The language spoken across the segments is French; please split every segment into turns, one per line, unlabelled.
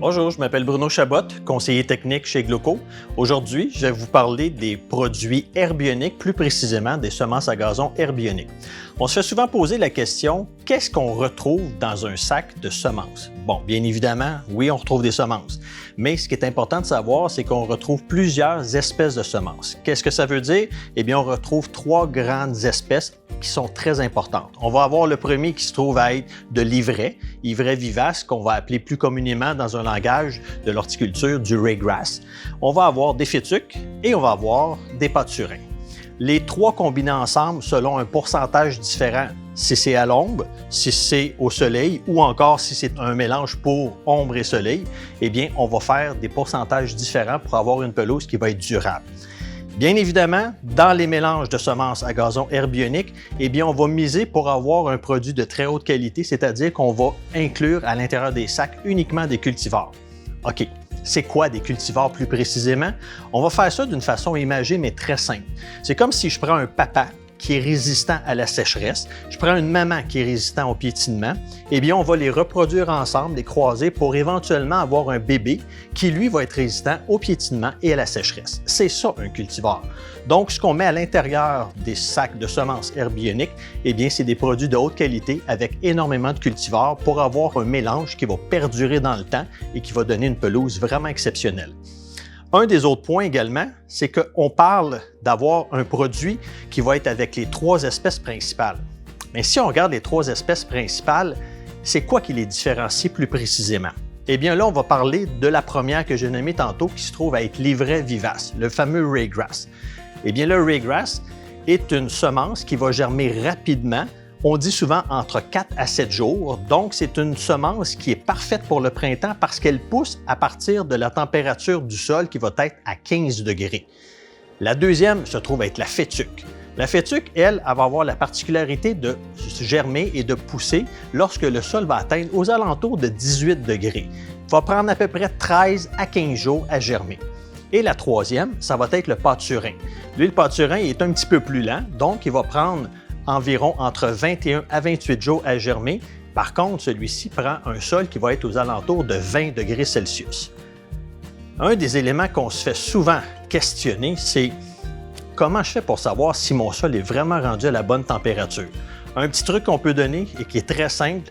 Bonjour, je m'appelle Bruno Chabot, conseiller technique chez Gloco. Aujourd'hui, je vais vous parler des produits herbioniques, plus précisément des semences à gazon herbioniques. On se fait souvent poser la question, qu'est-ce qu'on retrouve dans un sac de semences? Bon, bien évidemment, oui, on retrouve des semences. Mais ce qui est important de savoir, c'est qu'on retrouve plusieurs espèces de semences. Qu'est-ce que ça veut dire? Eh bien, on retrouve trois grandes espèces qui sont très importantes. On va avoir le premier qui se trouve à être de l'ivraie vivace, qu'on va appeler plus communément dans un langage de l'horticulture du raygrass. On va avoir des fétuques et on va avoir des pâturins. Les trois combinés ensemble selon un pourcentage différent, si c'est à l'ombre, si c'est au soleil ou encore si c'est un mélange pour ombre et soleil, eh bien, on va faire des pourcentages différents pour avoir une pelouse qui va être durable. Bien évidemment, dans les mélanges de semences à gazon herbionique, eh bien, on va miser pour avoir un produit de très haute qualité, c'est-à-dire qu'on va inclure à l'intérieur des sacs uniquement des cultivars. OK, c'est quoi des cultivars plus précisément? On va faire ça d'une façon imagée, mais très simple. C'est comme si je prends un papa qui est résistant à la sécheresse, je prends une maman qui est résistant au piétinement, eh bien, on va les reproduire ensemble, les croiser pour éventuellement avoir un bébé qui, lui, va être résistant au piétinement et à la sécheresse. C'est ça, un cultivar. Donc, ce qu'on met à l'intérieur des sacs de semences herbioniques, eh bien, c'est des produits de haute qualité avec énormément de cultivars pour avoir un mélange qui va perdurer dans le temps et qui va donner une pelouse vraiment exceptionnelle. Un des autres points également, c'est qu'on parle d'avoir un produit qui va être avec les trois espèces principales. Mais si on regarde les trois espèces principales, c'est quoi qui les différencie plus précisément? Eh bien là, on va parler de la première que j'ai nommée tantôt qui se trouve à être l'ivraie vivace, le fameux raygrass. Eh bien le raygrass est une semence qui va germer rapidement. On dit souvent entre 4 à 7 jours, donc c'est une semence qui est parfaite pour le printemps parce qu'elle pousse à partir de la température du sol qui va être à 15 degrés. La deuxième se trouve à être la fétuque. La fétuque, elle va avoir la particularité de germer et de pousser lorsque le sol va atteindre aux alentours de 18 degrés. Il va prendre à peu près 13 à 15 jours à germer. Et la troisième, ça va être le pâturin. Lui, le pâturin est un petit peu plus lent, donc il va prendre environ entre 21 à 28 jours à germer. Par contre, celui-ci prend un sol qui va être aux alentours de 20 degrés Celsius. Un des éléments qu'on se fait souvent questionner, c'est comment je fais pour savoir si mon sol est vraiment rendu à la bonne température? Un petit truc qu'on peut donner et qui est très simple,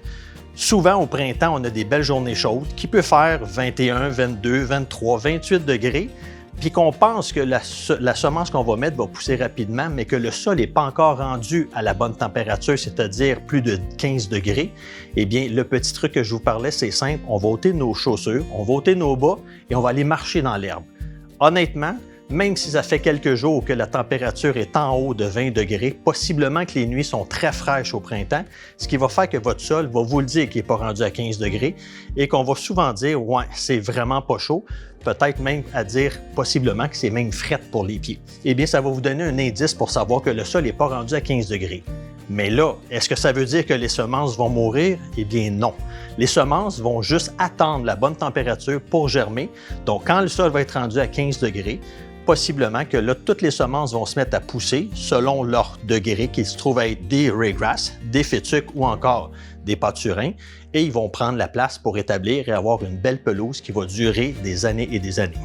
souvent au printemps, on a des belles journées chaudes qui peuvent faire 21, 22, 23, 28 degrés. Puis qu'on pense que la semence qu'on va mettre va pousser rapidement, mais que le sol n'est pas encore rendu à la bonne température, c'est-à-dire plus de 15 degrés, eh bien, le petit truc que je vous parlais, c'est simple, on va ôter nos chaussures, on va ôter nos bas et on va aller marcher dans l'herbe. Honnêtement, même si ça fait quelques jours que la température est en haut de 20 degrés, possiblement que les nuits sont très fraîches au printemps, ce qui va faire que votre sol va vous le dire qu'il n'est pas rendu à 15 degrés et qu'on va souvent dire « ouais, c'est vraiment pas chaud », peut-être même à dire possiblement que c'est même fret pour les pieds. Eh bien, ça va vous donner un indice pour savoir que le sol n'est pas rendu à 15 degrés. Mais là, est-ce que ça veut dire que les semences vont mourir? Eh bien non. Les semences vont juste attendre la bonne température pour germer. Donc, quand le sol va être rendu à 15 degrés, possiblement que là, toutes les semences vont se mettre à pousser selon leur degré, qui se trouve à être des raygrass, des fétuques ou encore des pâturins, et ils vont prendre la place pour établir et avoir une belle pelouse qui va durer des années et des années.